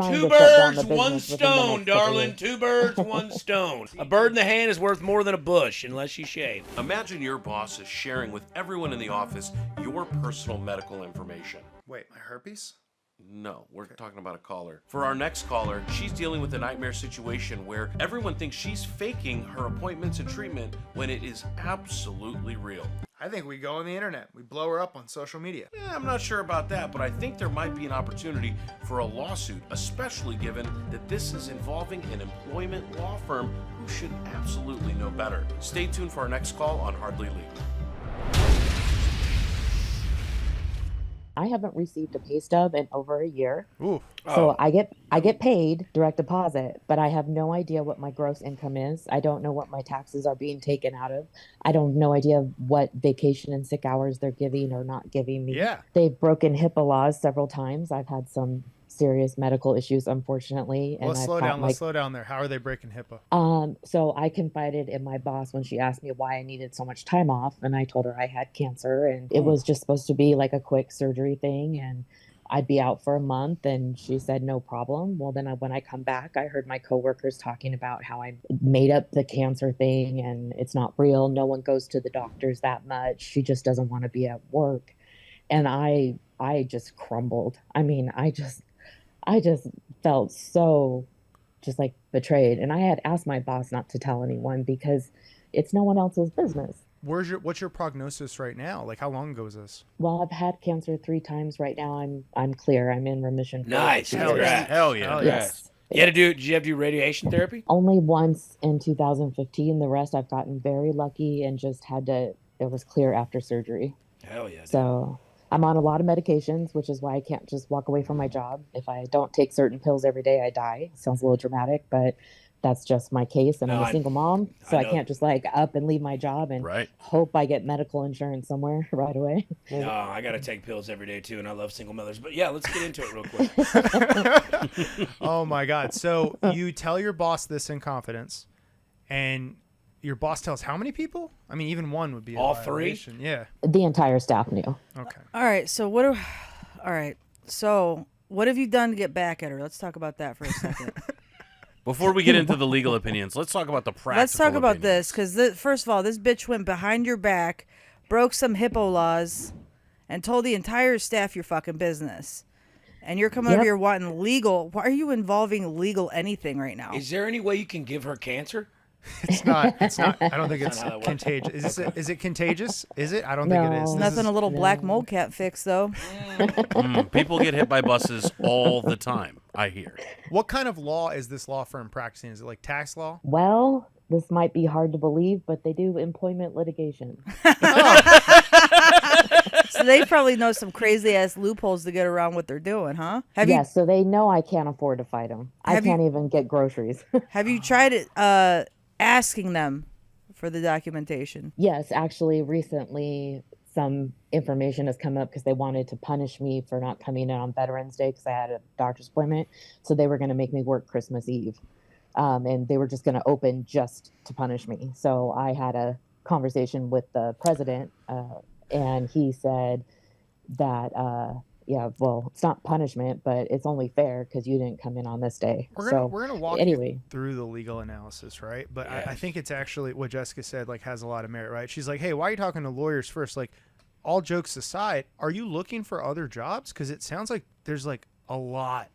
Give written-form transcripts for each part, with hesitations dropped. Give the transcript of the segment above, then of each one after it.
Two birds, one stone, darling. 2 birds, 1 stone. A bird in the hand is worth more than a bush, unless you shave. Imagine your boss is sharing with everyone in the office your personal medical information. Wait, my herpes? No, we're talking about a caller. For our next caller, she's dealing with a nightmare situation where everyone thinks she's faking her appointments and treatment when it is absolutely real. I think we go on the internet. We blow her up on social media. Yeah, I'm not sure about that, but I think there might be an opportunity for a lawsuit, especially given that this is involving an employment law firm who should absolutely know better. Stay tuned for our next call on Hardly Legal. I haven't received a pay stub in over a year. Ooh. So I get paid direct deposit, but I have no idea what my gross income is. I don't know what my taxes are being taken out of. I don't no idea what vacation and sick hours they're giving or not giving me. Yeah. They've broken HIPAA laws several times. I've had some serious medical issues, unfortunately. Let's slow down there. How are they breaking HIPAA? So I confided in my boss when she asked me why I needed so much time off, and I told her I had cancer, and it was just supposed to be like a quick surgery thing, and I'd be out for a month, and she said no problem. Well, then when I come back, I heard my coworkers talking about how I made up the cancer thing, and it's not real. No one goes to the doctors that much. She just doesn't want to be at work, and I just crumbled. I mean, I just felt so just like betrayed. And I had asked my boss not to tell anyone because it's no one else's business. What's your prognosis right now? Like, how long ago is this? Well, I've had cancer 3 times right now. I'm clear. I'm in remission. Nice. Congrats. Hell yeah. Yes. Did you have to do radiation therapy? Only once in 2015. The rest I've gotten very lucky and just it was clear after surgery. Hell yeah. Dude. So I'm on a lot of medications, which is why I can't just walk away from my job. If I don't take certain pills every day, I die. Sounds a little dramatic, but that's just my case. And I'm a single mom, so I can't just like up and leave my job and hope I get medical insurance somewhere right away. No, I got to take pills every day too, and I love single mothers. But yeah, let's get into it real quick. Oh my God. So you tell your boss this in confidence, and your boss tells how many people? I mean, even one would be all a violation. 3? Yeah. The entire staff knew. Okay. All right. So what have you done to get back at her? Let's talk about that for a second. Before we get into the legal opinions, let's talk about the practical Let's talk about opinions. this, because first of all, this bitch went behind your back, broke some HIPAA laws, and told the entire staff your fucking business. And you're coming over here wanting legal. Why are you involving legal anything right now? Is there any way you can give her cancer? It's not. I don't think it's contagious. Is it contagious? Is it? I don't think it is. Nothing a little black mold can't fix, though. People get hit by buses all the time, I hear. What kind of law is this law firm practicing? Is it like tax law? Well, this might be hard to believe, but they do employment litigation. So they probably know some crazy-ass loopholes to get around what they're doing, huh? So they know I can't afford to fight them. I can't even get groceries. Have you tried it? Asking them for the documentation? Yes, actually, recently some information has come up because they wanted to punish me for not coming in on Veterans Day because I had a doctor's appointment. So they were going to make me work Christmas Eve. And they were just going to open just to punish me. So I had a conversation with the president, and he said that, it's not punishment, but it's only fair because you didn't come in on this day. We're gonna walk you through the legal analysis, right? But I think it's actually what Jessica said, like, has a lot of merit, right? She's like, hey, why are you talking to lawyers first? Like, all jokes aside, are you looking for other jobs? Because it sounds like there's like a lot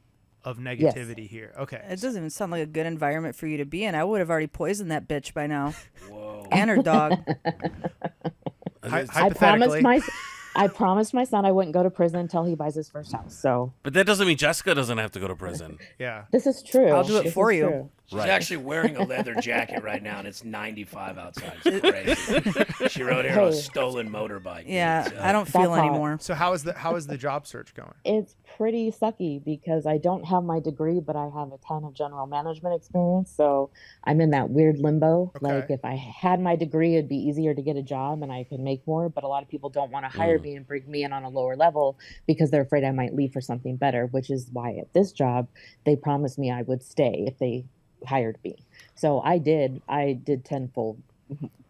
of negativity here. Okay. It doesn't even sound like a good environment for you to be in. I would have already poisoned that bitch by now. Whoa. And her dog. Hypothetically. I promised my son I wouldn't go to prison until he buys his first house. So, but that doesn't mean Jessica doesn't have to go to prison. Yeah, this is true. I'll do it for you. True. She's actually wearing a leather jacket right now, and it's 95 outside. It's crazy. She rode here on a stolen motorbike. Yeah, I don't feel anymore. So how is the job search going? It's pretty sucky because I don't have my degree, but I have a ton of general management experience. So I'm in that weird limbo. Okay. Like if I had my degree, it'd be easier to get a job and I could make more. But a lot of people don't want to hire me and bring me in on a lower level because they're afraid I might leave for something better, which is why at this job, they promised me I would stay if they hired me. So I did tenfold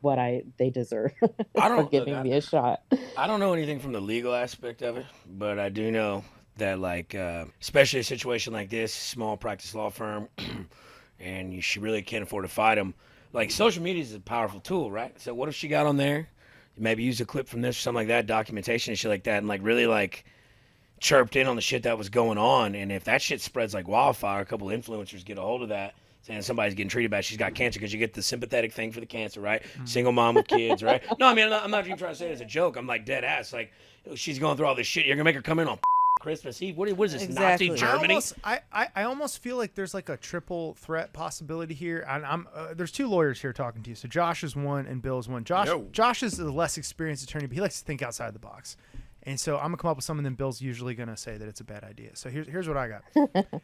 what they deserve for giving me a shot. I don't know anything from the legal aspect of it, but I do know that like, especially a situation like this, small practice law firm, and she really can't afford to fight them. Like, social media is a powerful tool, right? So what if she got on there, maybe use a clip from this or something like that, documentation and shit like that, and like really like chirped in on the shit that was going on. And if that shit spreads like wildfire, a couple of influencers get a hold of that, saying somebody's getting treated bad, she's got cancer, because you get the sympathetic thing for the cancer, right? Single mom with kids, right? No, I mean, I'm not even trying to say it as a joke. I'm like dead ass. Like, she's going through all this shit. You're going to make her come in on Christmas Eve? What is this, Exactly. Nazi Germany? I almost feel like there's like a triple threat possibility here. And I'm there's two lawyers here talking to you. So Josh is one and Bill is one. Josh is the less experienced attorney, but he likes to think outside the box. And so I'm going to come up with something, then Bill's usually going to say that it's a bad idea. So here's what I got.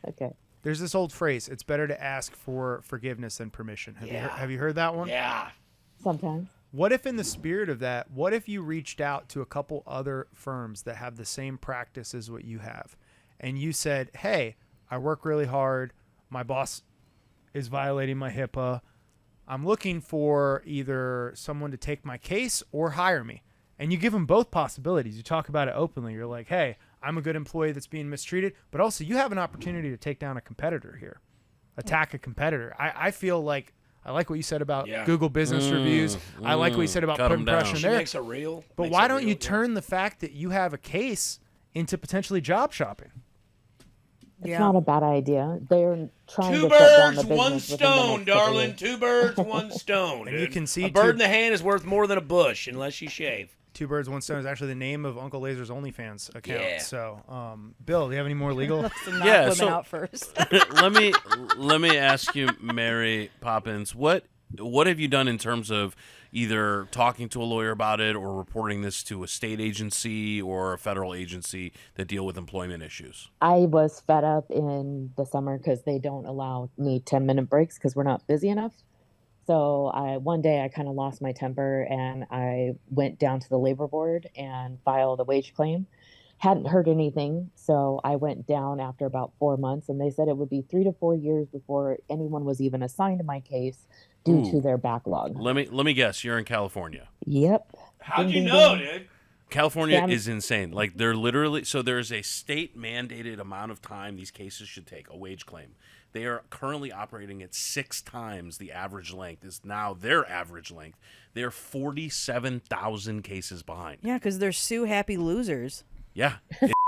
Okay. There's this old phrase, it's better to ask for forgiveness than permission. Have you heard that one? Yeah. Sometimes. What if in the spirit of that, what if you reached out to a couple other firms that have the same practice as what you have, and you said, hey, I work really hard, my boss is violating my HIPAA, I'm looking for either someone to take my case or hire me. And you give them both possibilities. You talk about it openly. You're like, hey, I'm a good employee that's being mistreated, but also you have an opportunity to take down a competitor here, attack a competitor. I feel like, I like what you said about Google business reviews. I like what you said about putting pressure She there. makes it real. But why don't you turn the fact that you have a case into potentially job shopping? It's not a bad idea. They're trying Two to shut down the birds, one business within the stone, next couple darling. years. 2 birds, 1 stone. And you can see a bird in the hand is worth more than a bush unless you shave. 2 birds, 1 stone is actually the name of Uncle Lazer's OnlyFans account. Yeah. So, Bill, do you have any more legal? Knock women out first. let me ask you, Mary Poppins, what have you done in terms of either talking to a lawyer about it or reporting this to a state agency or a federal agency that deal with employment issues? I was fed up in the summer because they don't allow me 10-minute breaks because we're not busy enough. So one day I kind of lost my temper and I went down to the labor board and filed a wage claim. Hadn't heard anything, so I went down after about 4 months, and they said it would be 3 to 4 years before anyone was even assigned to my case due to their backlog. Let me guess, you're in California. Yep. How'd you know, dude? California is insane. Like, they're literally, so there's a state mandated amount of time these cases should take, a wage claim. They are currently operating at 6 times the average length is now their average length. They're 47,000 cases behind. Yeah, because they're sue happy losers. Yeah.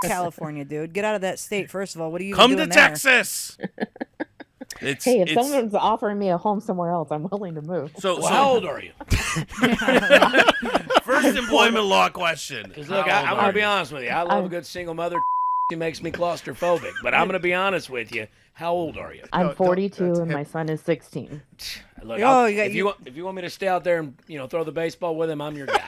California, dude. Get out of that state, first of all. What are you Come doing to there? Texas. Hey, if someone's offering me a home somewhere else, I'm willing to move. So how old are you? First employment law question. Because look, I'm going to be honest with you. I love a good single mother. She makes me claustrophobic. But I'm going to be honest with you. How old are you? I'm 42 and my son is 16. Look, Oh, if you want me to stay out there and throw the baseball with him, I'm your guy.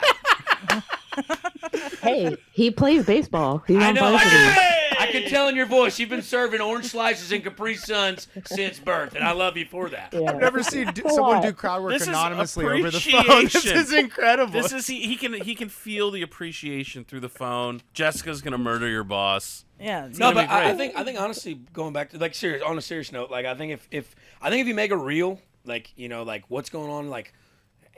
Hey, he plays baseball. He's I on know. varsity. I can tell in your voice. You've been serving orange slices and Capri Suns since birth, and I love you for that. Yeah. I've never seen someone do crowd work This is anonymously over the phone. This appreciation. is incredible. This is he can feel the appreciation through the phone. Jessica's gonna murder your boss. Yeah. No, gonna but be great. I think honestly, going back to on a serious note, like I think if you make a reel, like like what's going on, like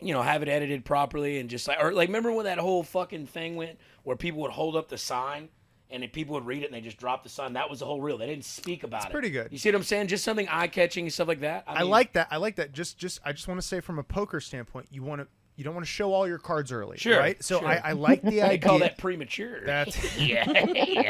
have it edited properly and just remember when that whole fucking thing went where people would hold up the sign and then people would read it and they just dropped the sign. That was the whole reel. They didn't speak about it. It's pretty good. You see what I'm saying? Just something eye catching and stuff like that. I like that. I like that. I just want to say from a poker standpoint, you don't want to show all your cards early, Sure, right? So sure. I like the idea. They call that premature. That's yeah.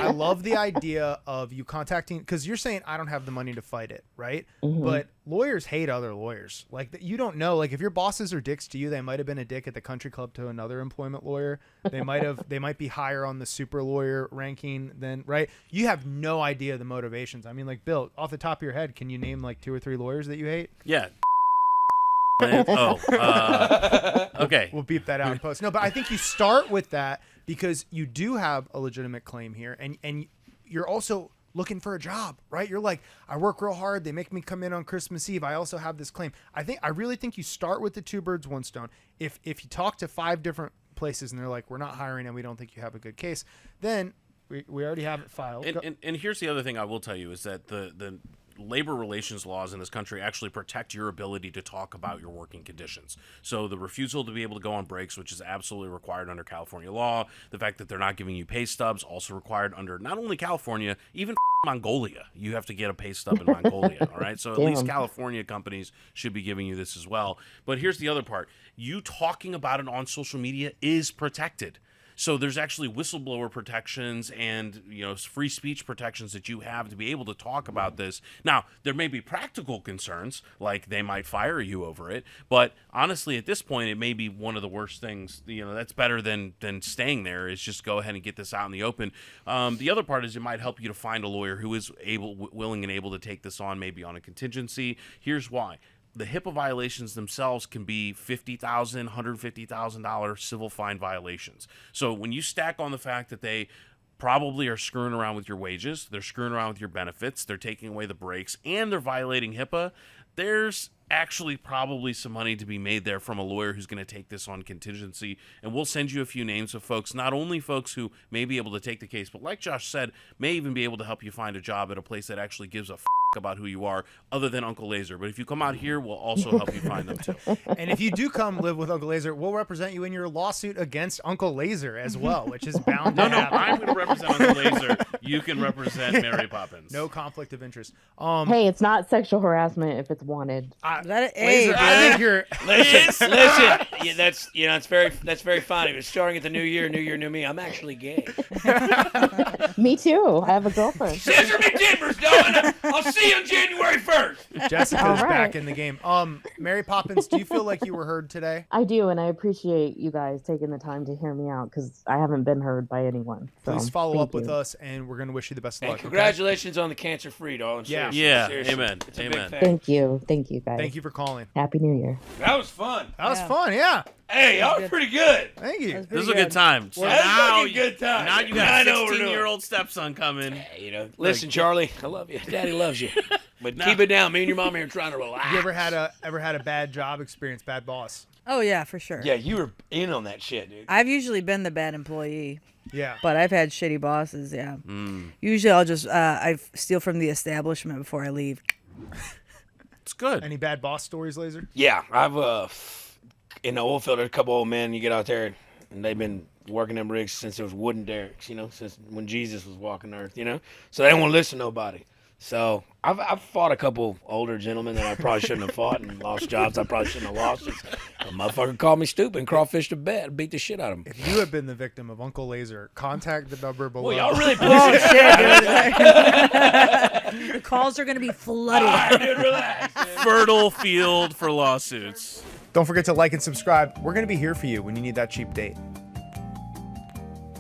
I love the idea of you contacting, because you're saying I don't have the money to fight it, right? Mm-hmm. But lawyers hate other lawyers. Like you don't know. Like if your bosses are dicks to you, they might have been a dick at the country club to another employment lawyer. They might be higher on the super lawyer ranking than right. You have no idea the motivations. I mean, like Bill, off the top of your head, can you name like 2 or 3 lawyers that you hate? Yeah. Okay. We'll beep that out in post. No, but I think you start with that because you do have a legitimate claim here, and you're also looking for a job, right? You're like, I work real hard. They make me come in on Christmas Eve. I also have this claim. I really think you start with the 2 birds, 1 stone. If you talk to 5 different places and they're like, we're not hiring and we don't think you have a good case, then we already have it filed. And here's the other thing I will tell you is that the labor relations laws in this country actually protect your ability to talk about your working conditions. So the refusal to be able to go on breaks, which is absolutely required under California law, the fact that they're not giving you pay stubs, also required under not only California, even Mongolia. You have to get a pay stub in Mongolia, all right? So at least California companies should be giving you this as well. But here's the other part. You talking about it on social media is protected. So there's actually whistleblower protections and, free speech protections that you have to be able to talk about this. Now, there may be practical concerns, like they might fire you over it, but honestly, at this point, it may be one of the worst things. That's better than staying there, is just go ahead and get this out in the open. The other part is it might help you to find a lawyer who is willing and able to take this on, maybe on a contingency. Here's why. The HIPAA violations themselves can be $50,000, $150,000 civil fine violations. So when you stack on the fact that they probably are screwing around with your wages, they're screwing around with your benefits, they're taking away the breaks, and they're violating HIPAA, there's actually probably some money to be made there from a lawyer who's going to take this on contingency. And we'll send you a few names of folks, not only folks who may be able to take the case, but like Josh said, may even be able to help you find a job at a place that actually gives a about who you are, other than Uncle Lazer. But if you come out here, we'll also help you find them too. And if you do come live with Uncle Lazer, we'll represent you in your lawsuit against Uncle Lazer as well, which is bound to happen. I'm going to represent Uncle Lazer. You can represent Mary Poppins. No conflict of interest. Hey, it's not sexual harassment if it's wanted. Lazer, I think you're. Listen. Yeah, that's very funny. But starting at the new year, new me. I'm actually gay. Me too. I have a girlfriend. Scissor me timbers, darling. I'll see you on January 1st. Jessica's right. back in the game. Mary Poppins, do you feel like you were heard today? I do, and I appreciate you guys taking the time to hear me out because I haven't been heard by anyone. So, Please follow up thank with you. us, and we're going to wish you the best of And luck. congratulations on the cancer-free, darling. Yeah. Seriously, Yeah. seriously. Amen. It's a Amen. big thing. Thank you, guys. Thank you for calling. Happy New Year. That was fun. That was fun, yeah. Hey, y'all were pretty good. Thank you. This is a good time. So That's now, fucking good time. now you I got know a what we're doing. 16-year-old stepson coming. Hey, listen, Charlie, I love you. Daddy loves you. But keep it down. Me and your mom here are trying to relax. You ever had a bad job experience, bad boss? Oh yeah, for sure. Yeah, you were in on that shit, dude. I've usually been the bad employee, Yeah. but I've had shitty bosses. Yeah. Usually I'll just I steal from the establishment before I leave. It's good. Any bad boss stories, Lazer? Yeah, I've in the oil field, there's a couple old men. You get out there, and they've been working them rigs since it was wooden derricks, since when Jesus was walking the earth, So they don't want to listen to nobody. So I've fought a couple older gentlemen that I probably shouldn't have fought and lost jobs I probably shouldn't have lost. A motherfucker called me stupid and crawfished a bed, beat the shit out of him. If you have been the victim of Uncle Lazer, contact the number below. Well, y'all really Oh pushing shit, dude. The calls are gonna be flooded. All right, dude, relax. Dude. Fertile field for lawsuits. Don't forget to like and subscribe. We're going to be here for you when you need that cheap date.